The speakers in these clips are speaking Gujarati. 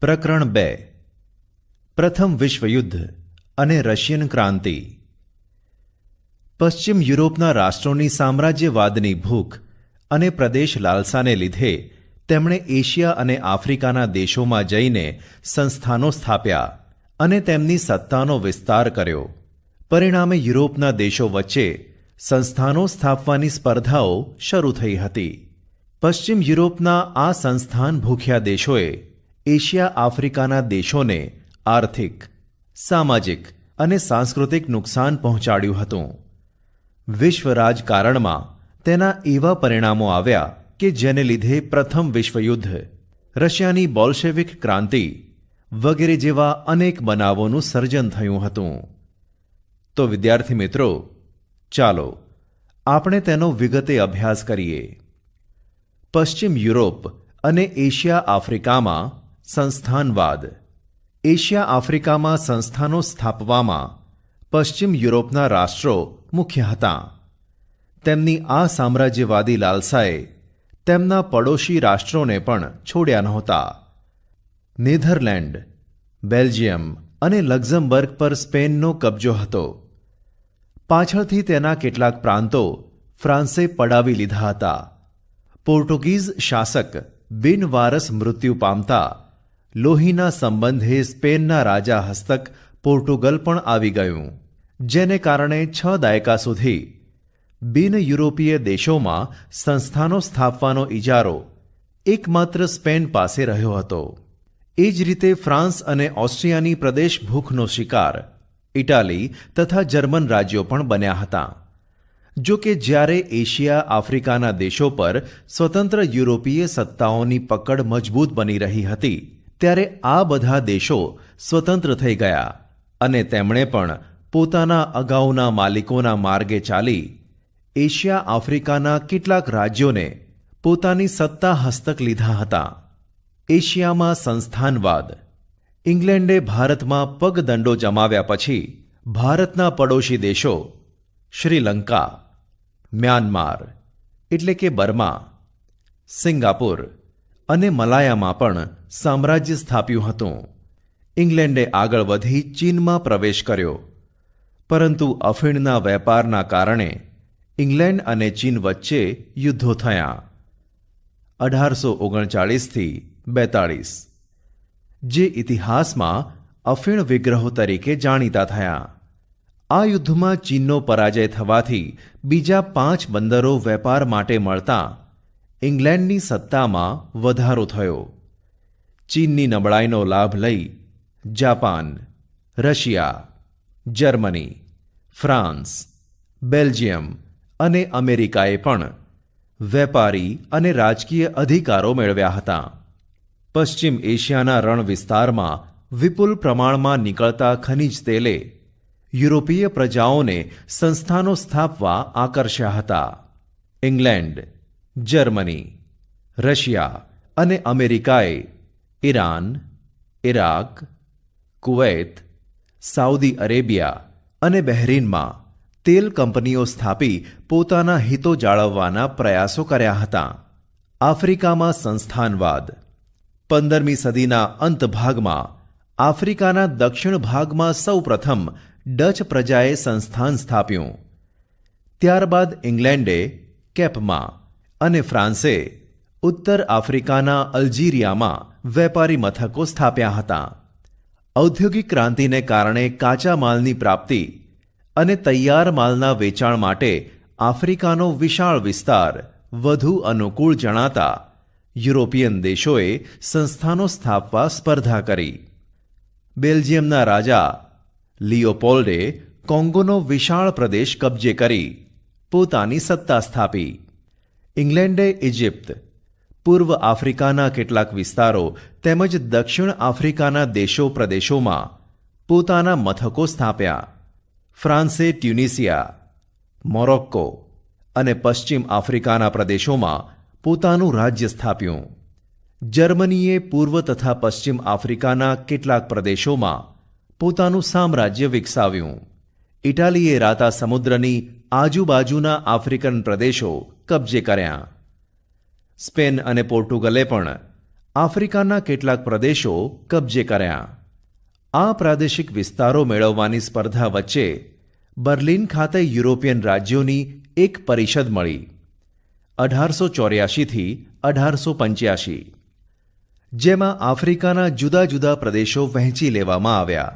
પ્રકરણ 2 પ્રથમ વિશ્વયુદ્ધ અને રશિયન ક્રાંતિ. પશ્ચિમ યુરોપના રાષ્ટ્રોની સામ્રાજ્યવાદની ભૂખ અને પ્રદેશ લાલસાને લીધે તેમણે એશિયા અને આફ્રિકાના દેશોમાં જઈને સંસ્થાનો સ્થાપ્યા અને તેમની સત્તાનો વિસ્તાર કર્યો. પરિણામે યુરોપના દેશો વચ્ચે સંસ્થાનો સ્થાપવાની સ્પર્ધાઓ શરૂ થઈ હતી. પશ્ચિમ યુરોપના આ સંસ્થાન ભૂખ્યા દેશોએ એશિયા આફ્રિકાના દેશોને આર્થિક, સામાજિક અને સાંસ્કૃતિક નુકસાન પહોંચાડ્યું હતું. વિશ્વ રાજકારણમાં તેના એવા પરિણામો આવ્યા કે જેને લીધે પ્રથમ વિશ્વયુદ્ધ, રશિયાની બોલ્શેવિક ક્રાંતિ વગેરે જેવા અનેક બનાવોનું સર્જન થયું હતું. તો વિદ્યાર્થી મિત્રો, ચાલો આપણે તેનો વિગતે અભ્યાસ કરીએ. પશ્ચિમ યુરોપ અને એશિયા આફ્રિકામાં સંસ્થાનવાદ. એશિયા આફ્રિકામાં સંસ્થાનો સ્થાપવામાં પશ્ચિમ યુરોપના રાષ્ટ્રો મુખ્ય હતા. તેમની આ સામ્રાજ્યવાદી લાલસાએ તેમના પડોશી રાષ્ટ્રોને પણ છોડ્યા નહોતા. નેધરલેન્ડ, બેલ્જિયમ અને લક્ઝમબર્ગ પર સ્પેનનો કબજો હતો. પાછળથી તેના કેટલાક પ્રાંતો ફ્રાન્સે પડાવી લીધા હતા. પોર્ટુગીઝ શાસક બિનવારસ મૃત્યુ પામતા લોહીના સંબંધે સ્પેનના રાજા હસ્તક પોર્ટુગલ પણ આવી ગયું, જેને કારણે 6 દાયકા સુધી બિન યુરોપીય દેશોમાં સંસ્થાનો સ્થાપવાનો ઇજારો એકમાત્ર સ્પેન પાસે રહ્યો હતો. એ જ રીતે ફ્રાન્સ અને ઓસ્ટ્રિયાની પ્રદેશ ભૂખનો શિકાર ઇટાલી તથા જર્મન રાજ્યો પણ બન્યા હતા. જો કે જ્યારે એશિયા આફ્રિકાના દેશો પર સ્વતંત્ર યુરોપીય સત્તાઓની પકડ મજબૂત બની રહી હતી, ત્યારે આ બધા દેશો સ્વતંત્ર થઈ ગયા અને તેમણે પણ પોતાના અગાઉના માલિકોના માર્ગે ચાલી એશિયા આફ્રિકાના કેટલાક રાજ્યોને પોતાની સત્તા હસ્તક લીધા હતા. એશિયામાં સંસ્થાનવાદ. ઇંગ્લેન્ડે ભારતમાં પગદંડો જમાવ્યા પછી ભારતના પડોશી દેશો શ્રીલંકા, મ્યાનમાર એટલે કે બર્મા, સિંગાપુર અને મલાયામાં પણ સામ્રાજ્ય સ્થાપ્યું હતું. ઇંગ્લેન્ડે આગળ વધી ચીનમાં પ્રવેશ કર્યો, પરંતુ અફીણના વેપારના કારણે ઇંગ્લેન્ડ અને ચીન વચ્ચે યુદ્ધો થયા. 1839થી 42, જે ઇતિહાસમાં અફીણ વિગ્રહો તરીકે જાણીતા થયા. આ યુદ્ધમાં ચીનનો પરાજય થવાથી બીજા 5 બંદરો વેપાર માટે મળતા ઇંગ્લેન્ડની સત્તામાં વધારો થયો. ચીનની નબળાઈનો લાભ લઈ Japan, Russia, Germany, France, Belgium અને અમેરિકાએ પણ વેપારી અને રાજકીય અધિકારો મેળવ્યા હતા. પશ્ચિમ એશિયાના રણ વિસ્તારમાં વિપુલ પ્રમાણમાં નીકળતા ખનિજ તેલે યુરોપીય પ્રજાઓને સંસ્થાનો સ્થાપવા આકર્ષ્યા હતા. ઇંગ્લેન્ડ, જર્મની, રશિયા અને અમેરિકાએ Iran, Iraq, Kuwait, Saudi Arabia અને બહેરીનમાં તેલ કંપનીઓ સ્થાપી પોતાના હિતો જાળવવાના પ્રયાસો કર્યા હતા. આફ્રિકામાં સંસ્થાનવાદ. 15મી સદીના અંત ભાગમાં આફ્રિકાના દક્ષિણ ભાગમાં સૌપ્રથમ ડચ પ્રજાએ સંસ્થાન સ્થાપ્યું. ત્યારબાદ ઇંગ્લેન્ડે કેપમાં અને ફ્રાન્સે ઉત્તર આફ્રિકાના અલ્જીરિયામાં વેપારી મથકો સ્થાપ્યા હતા. ઔદ્યોગિક ક્રાંતિને કારણે કાચા માલની પ્રાપ્તિ અને તૈયાર માલના વેચાણ માટે આફ્રિકાનો વિશાળ વિસ્તાર વધુ અનુકૂળ જણાતા યુરોપિયન દેશોએ સંસ્થાનો સ્થાપવા સ્પર્ધા કરી. બેલ્જિયમના રાજા લિયોપોલ્ડે કોંગોનો વિશાળ પ્રદેશ કબજે કરી પોતાની સત્તા સ્થાપી. ઇંગ્લેન્ડે ઇજિપ્ત, પૂર્વ આફ્રિકાના કેટલાક વિસ્તારો તેમજ દક્ષિણ આફ્રિકાના પ્રદેશોમાં પોતાના મથકો સ્થાપ્યા. ફ્રાન્સે ટ્યુનિસિયા, મોરોક્કો અને પશ્ચિમ આફ્રિકાના પ્રદેશોમાં પોતાનું રાજ્ય સ્થાપ્યું. જર્મનીએ પૂર્વ તથા પશ્ચિમ આફ્રિકાના કેટલાક પ્રદેશોમાં પોતાનું સામ્રાજ્ય વિકસાવ્યું. ઇટાલીએ રાતા સમુદ્રની આજુબાજુના આફ્રિકન પ્રદેશો કબજે કર્યા. સ્પેન અને પોર્ટુગલે પણ આફ્રિકાના કેટલાક પ્રદેશો કબજે કર્યા. આ પ્રાદેશિક વિસ્તારો મેળવવાની સ્પર્ધા વચ્ચે બર્લિન ખાતે યુરોપિયન રાજ્યોની એક પરિષદ મળી 1884થી 1885, જેમાં આફ્રિકાના જુદા જુદા પ્રદેશો વહેંચી લેવામાં આવ્યા.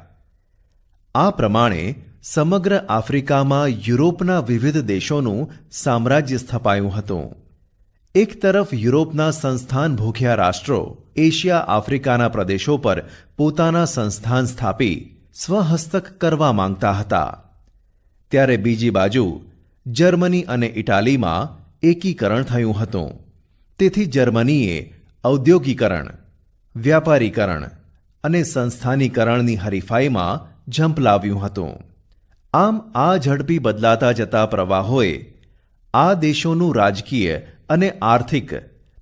આ પ્રમાણે સમગ્ર આફ્રિકામાં યુરોપના વિવિધ દેશોનું સામ્રાજ્ય સ્થપાયું હતું. એક તરફ યુરોપના સંસ્થાન ભૂખ્યા રાષ્ટ્રો એશિયા આફ્રિકાના પ્રદેશો પર પોતાના સંસ્થાન સ્થાપી સ્વહસ્તક કરવા માંગતા હતા, ત્યારે બીજી બાજુ જર્મની અને ઇટાલીમાં એકીકરણ થયું હતું. તેથી જર્મનીએ ઔદ્યોગિકરણ, વ્યાપારીકરણ અને સંસ્થાનીકરણની હરીફાઈમાં ઝંપલાવ્યું હતું. આમ આ ઝડપી બદલાતા જતા પ્રવાહોએ આ દેશોનું રાજકીય અને આર્થિક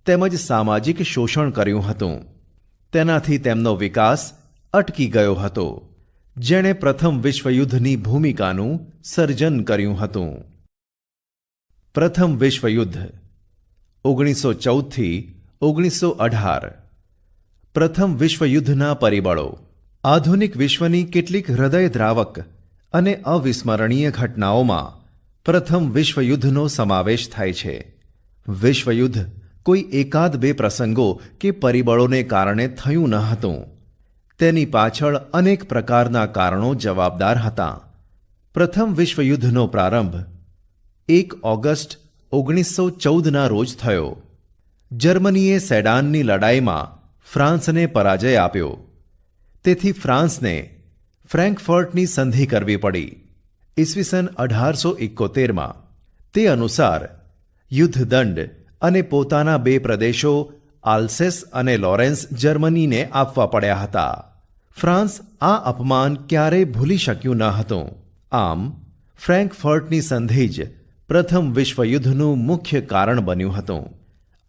તેમજ સામાજિક શોષણ કર્યું હતું. તેનાથી તેમનો વિકાસ અટકી ગયો હતો, જેણે પ્રથમ વિશ્વયુદ્ધની ભૂમિકાનું સર્જન કર્યું હતું. પ્રથમ વિશ્વયુદ્ધ 1914થી 1918. પ્રથમ વિશ્વયુદ્ધના પરિબળો. આધુનિક વિશ્વની કેટલીક હૃદયદ્રાવક અને અવિસ્મરણીય ઘટનાઓમાં પ્રથમ વિશ્વયુદ્ધનો સમાવેશ થાય છે. વિશ્વયુદ્ધ કોઈ એકાદ બે પ્રસંગો કે પરિબળોને કારણે થયું ન હતું. તેની પાછળ અનેક પ્રકારના કારણો જવાબદાર હતા. પ્રથમ વિશ્વયુદ્ધનો પ્રારંભ 1 ઓગસ્ટ 1914ના રોજ થયો. જર્મનીએ સેડાનની લડાઈમાં ફ્રાન્સને પરાજય આપ્યો. તેથી ફ્રાન્સને ફ્રેન્કફર્ટની સંધિ કરવી પડી. ઈસવીસન 1871માં તે અનુસાર યુદ્ધદંડ અને પોતાના બે પ્રદેશો આલ્સેસ અને લોરેન્સ જર્મનીને આપવા પડ્યા હતા. ફ્રાન્સ આ અપમાન ક્યારેય ભૂલી શક્યું ન હતું. આમ ફ્રેન્કફર્ટની સંધિ જ પ્રથમ વિશ્વયુદ્ધનું મુખ્ય કારણ બન્યું હતું.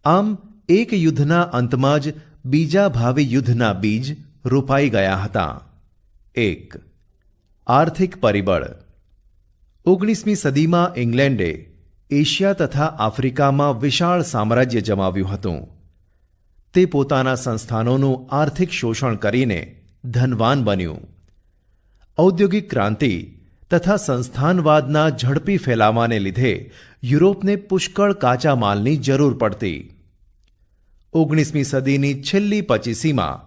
આમ એક યુદ્ધના અંતમાં જ બીજા ભાવિ યુદ્ધના બીજ રોપાઈ ગયા હતા. 1. આર્થિક પરિબળ. 19મી સદીમાં ઇંગ્લેન્ડે એશિયા તથા આફ્રિકામાં વિશાળ સામ્રાજ્ય જમાવ્યું હતું. તે પોતાના સંસ્થાનોનું આર્થિક શોષણ કરીને ધનવાન બન્યું. ઔદ્યોગિક ક્રાંતિ તથા સંસ્થાનવાદના ઝડપી ફેલાવાને લીધે યુરોપને પુષ્કળ કાચા માલની જરૂર પડતી. 19મી સદીની છેલ્લી 25સીમાં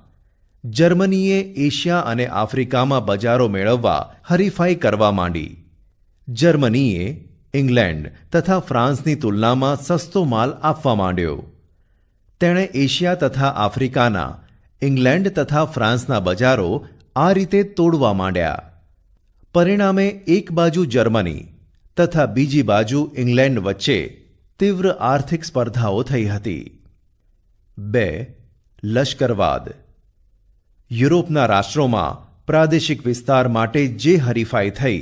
જર્મનીએ એશિયા અને આફ્રિકામાં બજારો મેળવવા હરીફાઈ કરવા માંડી. જર્મનીએ ઇંગ્લેન્ડ તથા ફ્રાન્સની તુલનામાં સસ્તો માલ આપવા માંડ્યો. તેણે એશિયા તથા આફ્રિકાના ઇંગ્લેન્ડ તથા ફ્રાન્સના બજારો આ રીતે તોડવા માંડ્યા. પરિણામે એક બાજુ જર્મની તથા બીજી બાજુ ઇંગ્લેન્ડ વચ્ચે તીવ્ર આર્થિક સ્પર્ધાઓ થઈ હતી. 2. લશ્કરવાદ. યુરોપના રાષ્ટ્રોમાં પ્રાદેશિક વિસ્તાર માટે જે હરીફાઈ થઈ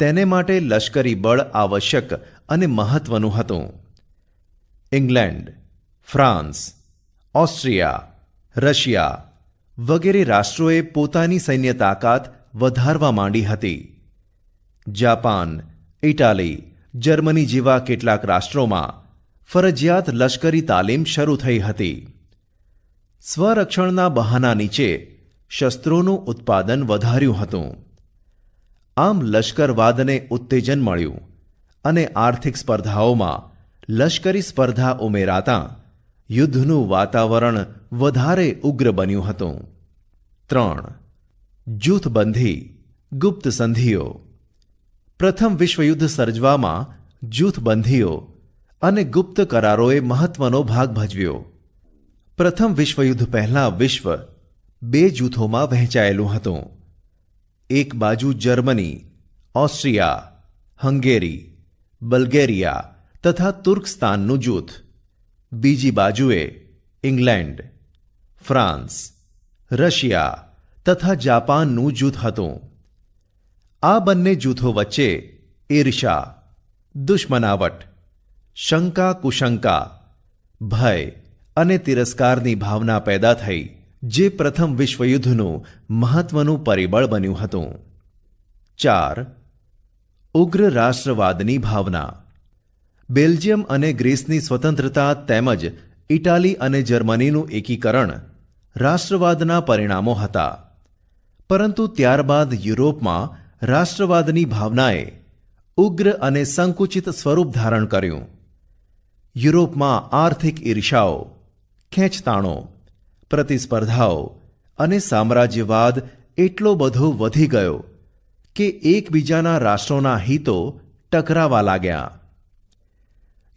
તેને માટે લશ્કરી બળ આવશ્યક અને મહત્વનું હતું. ઇંગ્લેન્ડ, ફ્રાન્સ, ઓસ્ટ્રિયા, રશિયા વગેરે રાષ્ટ્રોએ પોતાની સૈન્ય તાકાત વધારવા માંડી હતી. જાપાન, ઇટાલી, જર્મની જેવા કેટલાક રાષ્ટ્રોમાં ફરજિયાત લશ્કરી તાલીમ શરૂ થઈ હતી. સ્વરક્ષણના બહાના નીચે શસ્ત્રોનું ઉત્પાદન વધાર્યું હતું. આમ લશ્કરવાદને ઉત્તેજન મળ્યું અને આર્થિક સ્પર્ધાઓમાં લશ્કરી સ્પર્ધા ઉમેરાતાં યુદ્ધનું વાતાવરણ વધારે ઉગ્ર બન્યું હતું. 3. જૂથબંધી, ગુપ્ત સંધિઓ. પ્રથમ વિશ્વયુદ્ધ સર્જવામાં જૂથબંધીઓ અને ગુપ્ત કરારોએ મહત્વનો ભાગ ભજવ્યો. પ્રથમ વિશ્વયુદ્ધ પહેલાં વિશ્વ બે જૂથોમાં વહેંચાયેલું હતું. એક બાજુ જર્મની, ઓસ્ટ્રિયા, હંગેરી, બલ્ગેરિયા તથા તુર્કસ્તાનનું જૂથ. બીજી બાજુએ ઇંગ્લેન્ડ, ફ્રાન્સ, રશિયા તથા જાપાનનું જૂથ હતું. આ બંને જૂથો વચ્ચે ઈર્ષા, દુશ્મનાવટ, શંકા કુશંકા, ભય અને તિરસ્કારની ભાવના પેદા થઈ, જે પ્રથમ વિશ્વયુદ્ધનું મહત્વનું પરિબળ બન્યું હતું. 4. ઉગ્ર રાષ્ટ્રવાદની ભાવના. બેલ્જિયમ અને ગ્રીસની સ્વતંત્રતા તેમજ ઇટાલી અને જર્મનીનું એકીકરણ રાષ્ટ્રવાદના પરિણામો હતા. પરંતુ ત્યારબાદ યુરોપમાં રાષ્ટ્રવાદની ભાવનાએ ઉગ્ર અને સંકુચિત સ્વરૂપ ધારણ કર્યું. યુરોપમાં આર્થિક ઈર્ષાઓ, ખેંચતાણો, પ્રતિસ્પર્ધાઓ અને સામ્રાજ્યવાદ એટલો બધો વધી ગયો કે એકબીજાના રાષ્ટ્રોના હિતો ટકરાવા લાગ્યા.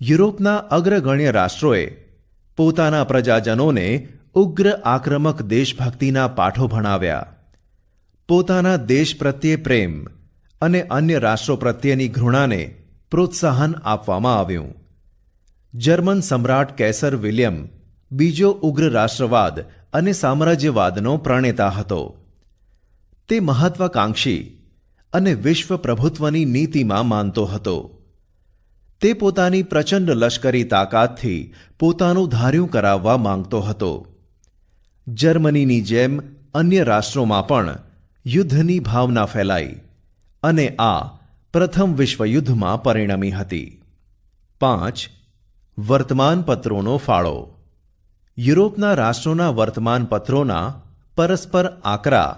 યુરોપના અગ્રગણ્ય રાષ્ટ્રોએ પોતાના પ્રજાજનોને ઉગ્ર આક્રમક દેશભક્તિના પાઠો ભણાવ્યા. પોતાના દેશ પ્રત્યે પ્રેમ અને અન્ય રાષ્ટ્રો પ્રત્યેની ઘૃણાને પ્રોત્સાહન આપવામાં આવ્યું. જર્મન સમ્રાટ કેસર વિલિયમ બીજો ઉગ્ર રાષ્ટ્રવાદ અને સામ્રાજ્યવાદનો પ્રણેતા હતો. તે મહત્વાકાંક્ષી અને વિશ્વ પ્રભુત્વની નીતિમાં માનતો હતો. તે પોતાની પ્રચંડ લશ્કરી તાકાતથી પોતાનું ધાર્યું કરાવવા માંગતો હતો. જર્મનીની જેમ અન્ય રાષ્ટ્રોમાં પણ યુદ્ધની ભાવના ફેલાઈ અને આ પ્રથમ વિશ્વયુદ્ધમાં પરિણમી હતી. 5. વર્તમાનપત્રોનો ફાળો. યુરોપના રાષ્ટ્રોના વર્તમાનપત્રોના પરસ્પર આકરા,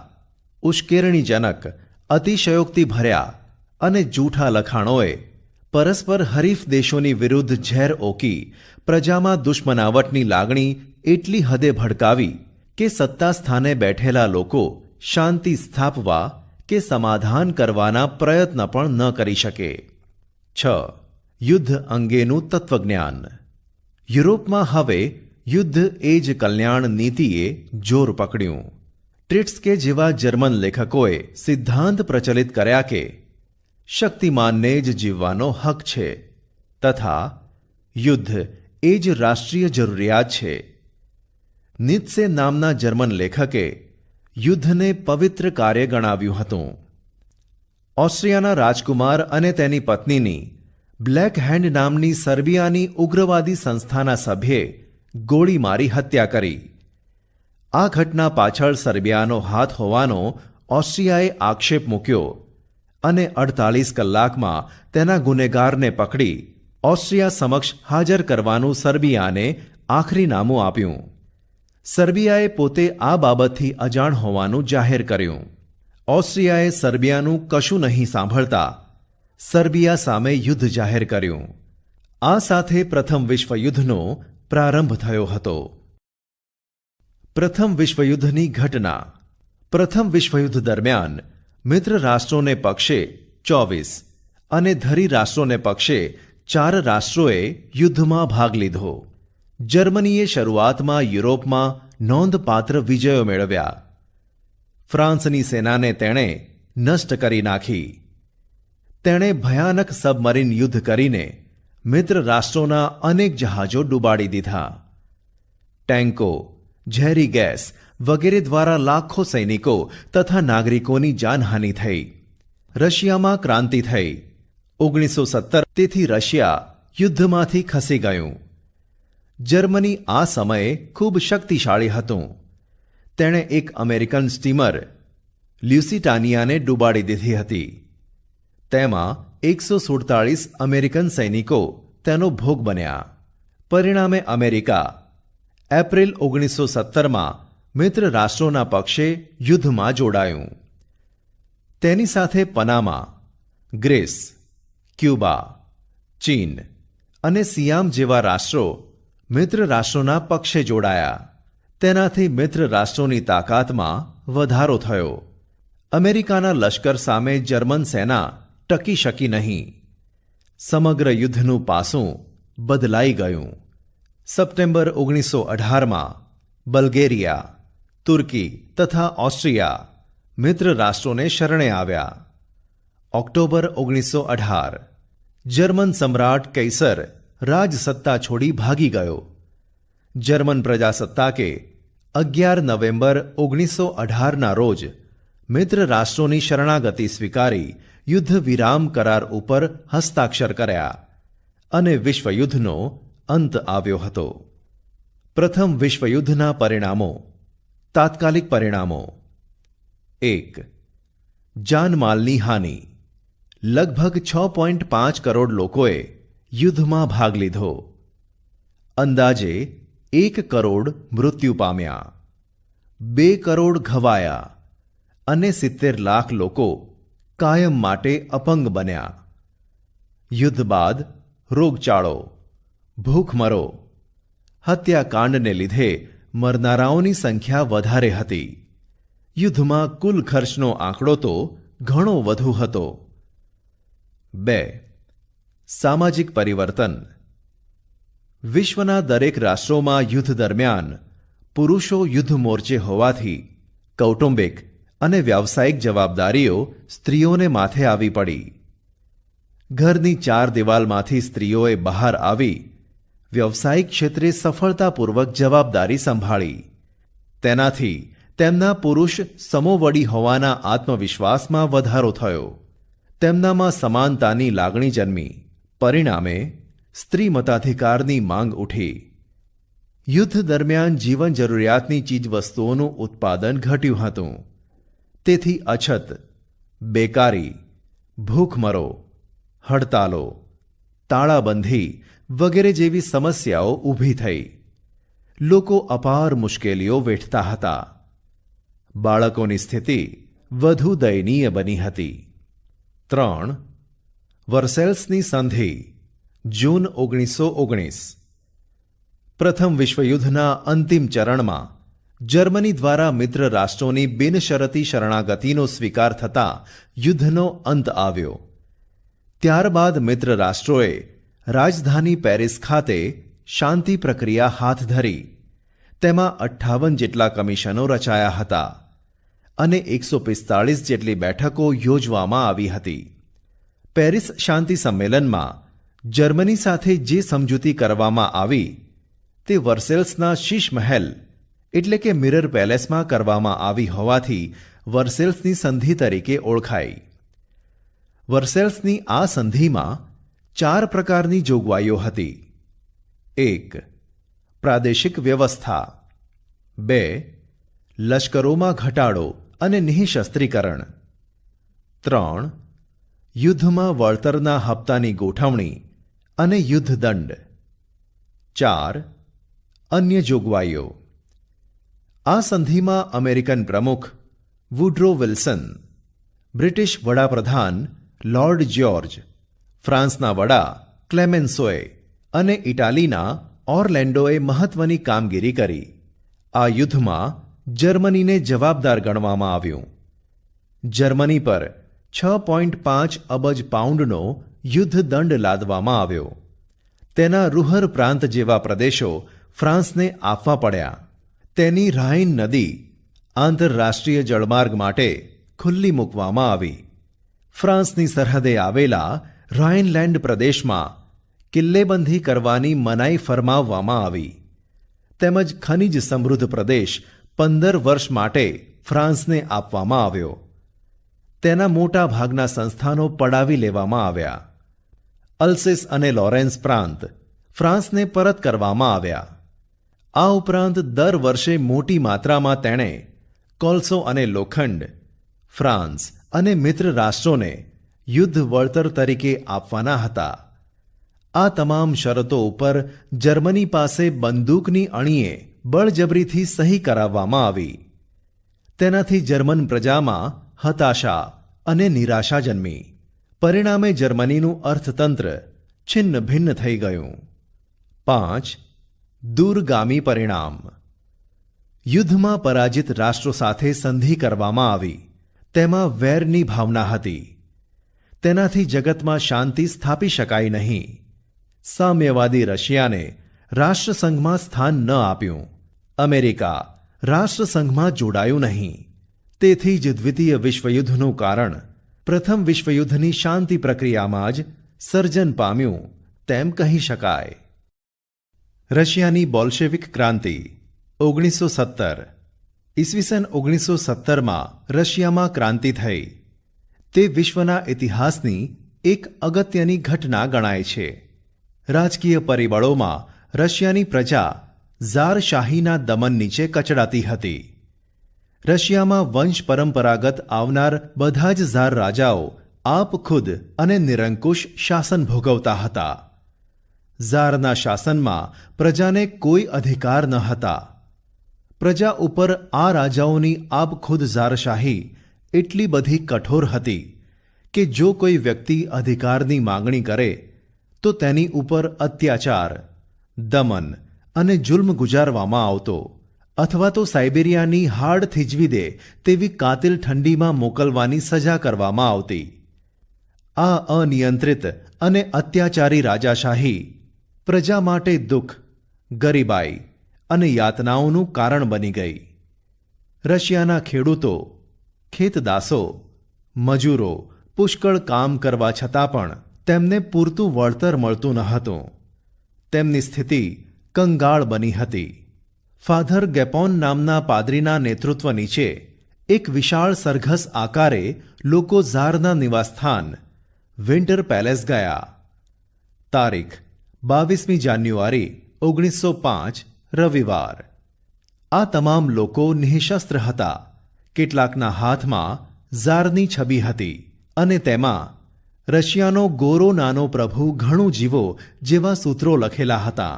ઉશ્કેરણીજનક, અતિશયોક્તિભર્યા અને જૂઠા લખાણોએ પરસ્પર હરીફ દેશોની વિરુદ્ધ ઝેર ઓકી પ્રજામાં દુશ્મનાવટની લાગણી એટલી હદે ભડકાવી કે સત્તા સ્થાને બેઠેલા લોકો શાંતિ સ્થાપવા કે સમાધાન કરવાના પ્રયત્ન પણ ન કરી શકે. 6. યુદ્ધ અંગેનું તત્વજ્ઞાન. યુરોપમાં હવે યુદ્ધ એ જ કલ્યાણ નીતિએ જોર પકડ્યું. ટ્રિટ્સ્કે જેવા જર્મન લેખકોએ સિદ્ધાંત પ્રચલિત કર્યા કે શક્તિમાનને જ જીવવાનો હક છે તથા યુદ્ધ એ જ રાષ્ટ્રીય જરૂરિયાત છે. નીત્સે નામના જર્મન લેખકે યુદ્ધને પવિત્ર કાર્ય ગણાવ્યું હતું. ઓસ્ટ્રિયાના રાજકુમાર અને તેની પત્નીની બ્લેક હેન્ડ નામની સર્બિયાની ઉગ્રવાદી સંસ્થાના સભ્યે ગોળી મારી હત્યા કરી. આ ઘટના પાછળ સર્બિયાનો હાથ હોવાનો ઓસ્ટ્રિયાએ આક્ષેપ મૂક્યો અને 48 કલાકમાં તેના ગુનેગારને પકડી ઓસ્ટ્રિયા સમક્ષ હાજર કરવાનું સર્બિયાને આખરીનામું આપ્યું. સર્બિયાએ પોતે આ બાબતથી અજાણ હોવાનું જાહેર કર્યું. ઓસ્ટ્રિયાએ સર્બિયાનું કશું નહીં સાંભળતા સર્બિયા સામે યુદ્ધ જાહેર કર્યું. આ સાથે પ્રથમ વિશ્વયુદ્ધનો પ્રારંભ થયો હતો. પ્રથમ વિશ્વયુદ્ધની ઘટના. પ્રથમ વિશ્વયુદ્ધ દરમિયાન મિત્ર રાષ્ટ્રોને પક્ષે 24 અને ધરી રાષ્ટ્રોને પક્ષે 4 રાષ્ટ્રોએ યુદ્ધમાં ભાગ લીધો. જર્મનીએ શરૂઆતમાં યુરોપમાં નોંધપાત્ર વિજયો મેળવ્યા. ફ્રાન્સની સેનાને તેણે નષ્ટ કરી નાખી. તેણે ભયાનક સબમરીન યુદ્ધ કરીને મિત્ર રાષ્ટ્રોના અનેક જહાજો ડૂબાડી દીધા. ટેન્કો, ઝેરી ગેસ વગેરે દ્વારા લાખો સૈનિકો તથા નાગરિકોની જાનહાનિ થઈ. રશિયામાં ક્રાંતિ થઈ. 1917 તેથી રશિયા યુદ્ધમાંથી ખસી ગયું. જર્મની આ સમયે ખૂબ શક્તિશાળી હતું. તેણે એક અમેરિકન સ્ટીમર લ્યુસિટાનિયાને ડૂબાડી દીધી હતી. તેમાં 147 અમેરિકન સૈનિકો તેનો ભોગ બન્યા. પરિણામે અમેરિકા એપ્રિલ 1917માં મિત્ર રાષ્ટ્રોના પક્ષે યુદ્ધમાં જોડાયું. તેની સાથે પનામા, ગ્રીસ, ક્યુબા, ચીન અને સિયામ જેવા રાષ્ટ્રો મિત્ર રાષ્ટ્રોના પક્ષે જોડાયા. તેનાથી મિત્ર રાષ્ટ્રોની તાકાતમાં વધારો થયો. અમેરિકાના લશ્કર સામે જર્મન સેના ટકી શકી નહીં. સમગ્ર યુદ્ધનું પાસું બદલાઈ ગયું. સપ્ટેમ્બર 1918માં બલ્ગેરિયા, તુર્કી તથા ઓસ્ટ્રિયા મિત્ર રાષ્ટ્રોને શરણે આવ્યા. ઓક્ટોબર 1918 જર્મન સમ્રાટ કૈસર રાજસત્તા છોડી ભાગી ગયો. જર્મન પ્રજાસત્તાકે 11 નવેમ્બર 1918ના રોજ મિત્ર રાષ્ટ્રોની શરણાગતિ સ્વીકારી યુદ્ધ વિરામ કરાર ઉપર હસ્તાક્ષર કર્યા અને વિશ્વયુદ્ધનો અંત આવ્યો હતો. પ્રથમ વિશ્વયુદ્ધના પરિણામો. તાત્કાલિક પરિણામો. 1. જાનમાલની હાનિ. લગભગ 6.5 કરોડ લોકોએ યુદ્ધમાં ભાગ લીધો. અંદાજે 1 કરોડ મૃત્યુ પામ્યા, 2 કરોડ ઘવાયા અને 70 લાખ લોકો કાયમ માટે અપંગ બન્યા. યુદ્ધ બાદ રોગચાળો, ભૂખમરો, હત્યાકાંડને લીધે મરનારાઓની સંખ્યા વધારે હતી. યુદ્ધમાં કુલ ખર્ચનો આંકડો તો ઘણો વધુ હતો. 2. સામાજિક પરિવર્તન. વિશ્વના દરેક રાષ્ટ્રોમાં યુદ્ધ દરમિયાન પુરુષો યુદ્ધ મોરચે હોવાથી કૌટુંબિક અને વ્યાવસાયિક જવાબદારીઓ સ્ત્રીઓને માથે આવી પડી. ઘરની 4 દિવાલમાંથી સ્ત્રીઓએ બહાર આવી વ્યવસાયિક ક્ષેત્રે સફળતાપૂર્વક જવાબદારી સંભાળી. તેનાથી તેમના પુરુષ સમોવડી હોવાના આત્મવિશ્વાસમાં વધારો થયો. તેમનામાં સમાનતાની લાગણી જન્મી. પરિણામે સ્ત્રી મતાધિકારની માંગ ઉઠી. યુદ્ધ દરમિયાન જીવન જરૂરિયાતની ચીજવસ્તુઓનું ઉત્પાદન ઘટ્યું હતું. તેથી અછત, બેકારી, ભૂખમરો, હડતાલો, તાળાબંધી વગેરે જેવી સમસ્યાઓ ઊભી થઈ. લોકો અપાર મુશ્કેલીઓ વેઠતા હતા. બાળકોની સ્થિતિ વધુ દયનીય બની હતી. 3. વર્સેલ્સની સંધિ, જૂન 1919. પ્રથમ વિશ્વયુદ્ધના અંતિમ ચરણમાં જર્મની દ્વારા મિત્ર રાષ્ટ્રોની બિનશરતી શરણાગતિનો સ્વીકાર થતાં યુદ્ધનો અંત આવ્યો. ત્યારબાદ મિત્ર રાષ્ટ્રોએ રાજધાની પેરિસ ખાતે શાંતિ પ્રક્રિયા હાથ ધરી. તેમાં 58 જેટલા કમિશનો રચાયા હતા અને 145 જેટલી બેઠકો યોજવામાં આવી હતી. પેરિસ શાંતિ સંમેલનમાં જર્મની સાથે જે સમજૂતી કરવામાં આવી તે વર્સેલ્સના શીશ મહેલ એટલે કે મિરર પેલેસમાં કરવામાં આવી હોવાથી વર્સેલ્સની સંધિ તરીકે ઓળખાઈ. વર્સેલ્સની આ સંધિમાં 4 પ્રકારની જોગવાઈઓ હતી. 1. પ્રાદેશિક વ્યવસ્થા. 2. લશ્કરોમાં ઘટાડો અને નિઃશસ્ત્રીકરણ. 3. યુદ્ધમાં વળતરના હપ્તાની ગોઠવણી અને યુદ્ધદંડ. 4. અન્ય જોગવાઈઓ. આ સંધિમાં અમેરિકન પ્રમુખ વુડ્રો વિલ્સન, બ્રિટિશ વડાપ્રધાન લોર્ડ જ્યોર્જ, ફ્રાન્સના વડા ક્લેમેન્સોએ અને ઇટાલીના ઓર્લેન્ડોએ મહત્વની કામગીરી કરી. આ યુદ્ધમાં જર્મનીને જવાબદાર ગણવામાં આવ્યું. જર્મની પર 6.5 અબજ પાઉન્ડનો યુદ્ધદંડ લાદવામાં આવ્યો. તેના રૂહર પ્રાંત જેવા પ્રદેશો ફ્રાન્સને આપવા પડ્યા. તેની રાઇન નદી આંતરરાષ્ટ્રીય જળમાર્ગ માટે ખુલ્લી મૂકવામાં આવી. ફ્રાન્સની સરહદે આવેલા રાઇનલેન્ડ પ્રદેશમાં કિલ્લેબંધી કરવાની મનાઈ ફરમાવવામાં આવી. તેમજ ખનિજ સમૃદ્ધ પ્રદેશ 15 વર્ષ માટે ફ્રાન્સને આપવામાં આવ્યો. તેના મોટા ભાગના સંસ્થાનો પડાવી લેવામાં આવ્યા. અલ્સેસ અને લોરેન્સ પ્રાંત ફ્રાન્સને પરત કરવામાં આવ્યા. આ ઉપરાંત દર વર્ષે મોટી માત્રામાં તેણે કોલસો અને લોખંડ ફ્રાન્સ અને મિત્ર રાષ્ટ્રોને યુદ્ધ વળતર તરીકે આપવાના હતા. આ તમામ શરતો ઉપર જર્મની પાસે બંદૂકની અણીએ બળજબરીથી સહી કરાવવામાં આવી. તેનાથી જર્મન પ્રજામાં હતાશા અને નિરાશા જન્મી. પરિણામે જર્મનીનું અર્થતંત્ર છિન્ન ભિન્ન થઈ ગયું. 5. દૂરગામી પરિણામ. યુદ્ધમાં પરાજિત રાષ્ટ્રો સાથે સંધિ કરવામાં આવી. તેમાં વેરની ભાવના હતી. તેનાથી જગતમાં શાંતિ સ્થાપી શકાય નહીં. સામ્યવાદી રશિયાને રાષ્ટ્રસંઘમાં સ્થાન ન આપ્યું. અમેરિકા રાષ્ટ્રસંઘમાં જોડાયું નહીં. તેથી જ દ્વિતીય વિશ્વયુદ્ધનું કારણ પ્રથમ વિશ્વયુદ્ધની શાંતિ પ્રક્રિયામાં જ સર્જન પામ્યું તેમ કહી શકાય. રશિયાની બોલ્શેવિક ક્રાંતિ 1917. ઈસવીસન 1917માં રશિયામાં ક્રાંતિ થઈ. તે વિશ્વના ઇતિહાસની એક અગત્યની ઘટના ગણાય છે. રાજકીય પરિબળોમાં રશિયાની પ્રજા ઝારશાહીના દમન નીચે કચડાતી હતી. રશિયામાં વંશ પરંપરાગત આવનાર બધા જ ઝાર રાજાઓ આપ ખુદ અને નિરંકુશ શાસન ભોગવતા હતા. ઝારના શાસનમાં પ્રજાને કોઈ અધિકાર ન હતા. પ્રજા ઉપર આ રાજાઓની આબખુદ ઝારશાહી એટલી બધી કઠોર હતી કે જો કોઈ વ્યક્તિ અધિકારની માંગણી કરે તો તેની ઉપર અત્યાચાર, દમન અને જુલ્મ ગુજારવામાં આવતો, અથવા તો સાઇબેરિયાની હાડ થીજવી દે તેવી કાતિલ ઠંડીમાં મોકલવાની સજા કરવામાં આવતી. આ અનિયંત્રિત અને અત્યાચારી રાજાશાહી પ્રજા માટે દુઃખ, ગરીબાઈ અને યાતનાઓનું કારણ બની ગઈ. રશિયાના ખેડૂતો, ખેતદાસો, મજૂરો પુષ્કળ કામ કરવા છતાં પણ તેમને પૂરતું વળતર મળતું ન હતું. તેમની સ્થિતિ કંગાળ બની હતી. ફાધર ગેપોન નામના પાદરીના નેતૃત્વ નીચે એક વિશાળ સરઘસ આકારે લોકો ઝારના નિવાસસ્થાન વિન્ટર પેલેસ ગયા. તારીખ 22મી જાન્યુઆરી 1905 રવિવાર. આ તમામ લોકો નિઃશસ્ત્ર હતા. કેટલાકના હાથમાં ઝારની છબી હતી અને તેમાં રશિયાનો ગોરો નાનો પ્રભુ ઘણું જીવો જેવા સૂત્રો લખેલા હતા.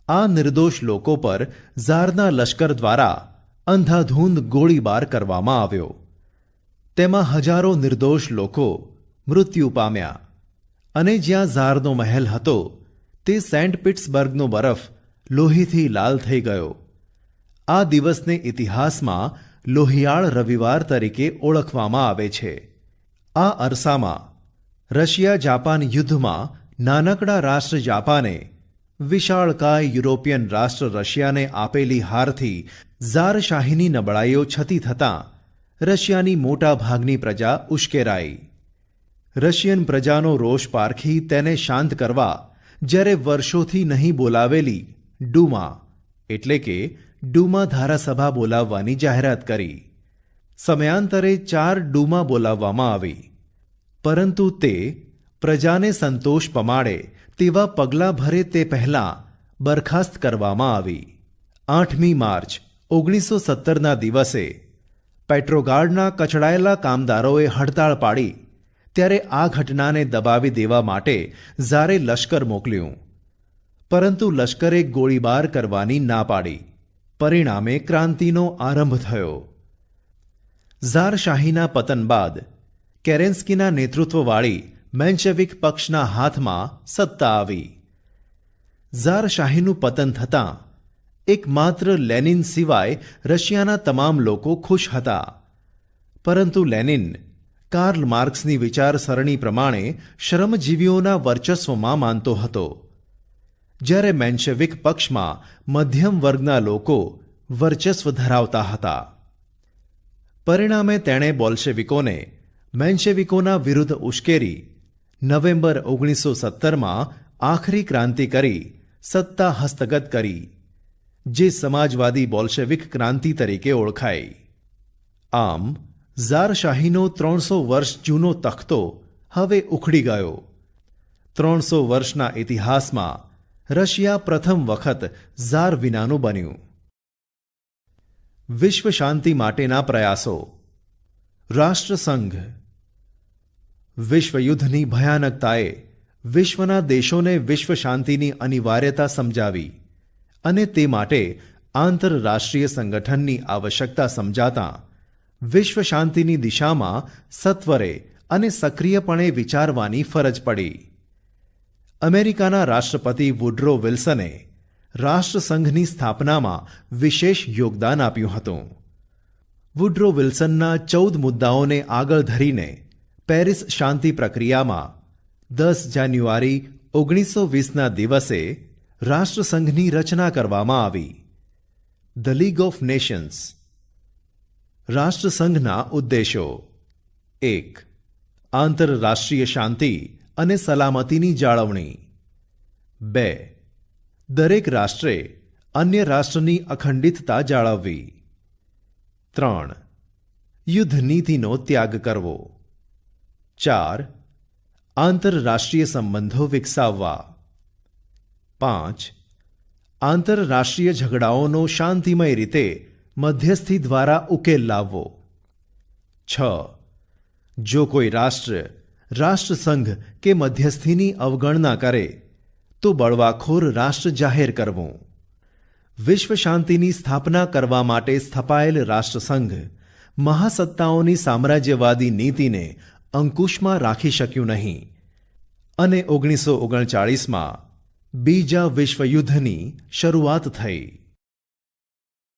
આ નિર્દોષ લોકો પર ઝારના લશ્કર દ્વારા અંધાધૂંધ ગોળીબાર કરવામાં આવ્યો. તેમાં હજારો નિર્દોષ લોકો મૃત્યુ પામ્યા અને જ્યાં ઝારનો મહેલ હતો તે સેન્ટ પીટ્સબર્ગનો બરફ લોહીથી લાલ થઈ ગયો. આ દિવસને ઇતિહાસમાં લોહિયાળ રવિવાર તરીકે ઓળખવામાં આવે છે. આ અરસામાં રશિયા જાપાન યુદ્ધમાં નાનકડા રાષ્ટ્ર જાપાને વિશાળકાય યુરોપિયન રાષ્ટ્ર રશિયાને આપેલી હારથી ઝારશાહીની નબળાઈઓ છતી થતાં રશિયાની મોટા ભાગની પ્રજા ઉશ્કેરાઈ. રશિયન પ્રજાનો રોષ પારખી તેને શાંત કરવા જ્યારે વર્ષોથી નહીં બોલાવેલી ડુમા એટલે કે ડુમા ધારાસભા બોલાવવાની જાહેરાત કરી. સમયાંતરે 4 ડુમા બોલાવવામાં આવી, પરંતુ તે પ્રજાને સંતોષ પમાડે તેવા પગલાં ભરે તે પહેલાં બરખાસ્ત કરવામાં આવી. 8મી માર્ચ 1917ના દિવસે પેટ્રોગાર્ડના કચડાયેલા કામદારોએ હડતાળ પાડી ત્યારે આ ઘટનાને દબાવી દેવા માટે ઝારે લશ્કર મોકલ્યું, પરંતુ લશ્કરે ગોળીબાર કરવાની ના પાડી. પરિણામે ક્રાંતિનો આરંભ થયો. ઝારશાહીના પતન બાદ કેરેન્સ્કીના નેતૃત્વવાળી મેન્શેવિક પક્ષના હાથમાં સત્તા આવી. ઝારશાહીનું પતન થતાં એકમાત્ર લેનિન સિવાય રશિયાના તમામ લોકો ખુશ હતા. પરંતુ લેનિન કાર્લ માર્ક્સની વિચારસરણી પ્રમાણે શ્રમજીવીઓના વર્ચસ્વમાં માનતો હતો, જ્યારે મેન્શેવિક પક્ષમાં મધ્યમ વર્ગના લોકો વર્ચસ્વ ધરાવતા હતા. પરિણામે તેણે બોલ્શેવિકોને મેન્શેવિકોના વિરુદ્ધ ઉશ્કેરી નવેમ્બર 1917માં આખરી ક્રાંતિ કરી સત્તા હસ્તગત કરી, જે સમાજવાદી બોલ્શેવિક ક્રાંતિ તરીકે ઓળખાઈ. આમ ઝારશાહીનો 300 વર્ષ જૂનો તખ્તો હવે ઉખડી ગયો. 300 વર્ષના ઇતિહાસમાં રશિયા પ્રથમ વખત ઝાર વિનાનું બન્યું. વિશ્વ શાંતિ માટેના પ્રયાસો. રાષ્ટ્રસંઘ. વિશ્વયુદ્ધની ભયાનકતાએ વિશ્વના દેશોને વિશ્વ શાંતિની અનિવાર્યતા સમજાવી અને તે માટે આંતરરાષ્ટ્રીય સંગઠનની આવશ્યકતા સમજાતા વિશ્વ શાંતિની દિશામાં સત્વરે અને સક્રિયપણે વિચારવાની ફરજ પડી. અમેરિકાના રાષ્ટ્રપતિ વુડ્રો વિલ્સને રાષ્ટ્રસંઘની સ્થાપનામાં વિશેષ યોગદાન આપ્યું હતું. વુડ્રો વિલ્સનના 14 મુદ્દાઓને આગળ ધરીને પેરિસ શાંતિ પ્રક્રિયામાં 10 જાન્યુઆરી 1920ના દિવસે રાષ્ટ્રસંઘની રચના કરવામાં આવી. The league of Nations. રાષ્ટ્રસંઘના ઉદ્દેશો: 1. આંતરરાષ્ટ્રીય શાંતિ અને સલામતીની જાળવણી. 2. દરેક રાષ્ટ્રે અન્ય રાષ્ટ્રની અખંડિતતા જાળવવી. 3. યુદ્ધ નીતિનો ત્યાગ કરવો. 4. આંતરરાષ્ટ્રીય સંબંધો વિકસાવવા. 5. આંતરરાષ્ટ્રીય ઝઘડાઓનો શાંતિમય રીતે મધ્યસ્થી દ્વારા ઉકેલ લાવવો. 6. જો કોઈ રાષ્ટ્ર રાષ્ટ્રસંઘ કે મધ્યસ્થીની અવગણના કરે તો બળવાખોર રાષ્ટ્ર જાહેર કરવું. વિશ્વ શાંતિની સ્થાપના કરવા માટે સ્થપાયેલ રાષ્ટ્રસંઘ મહાસત્તાઓની સામ્રાજ્યવાદી નીતિને અંકુશમાં રાખી શક્યું નહીં અને 1939માં બીજા વિશ્વયુદ્ધની શરૂઆત થઈ.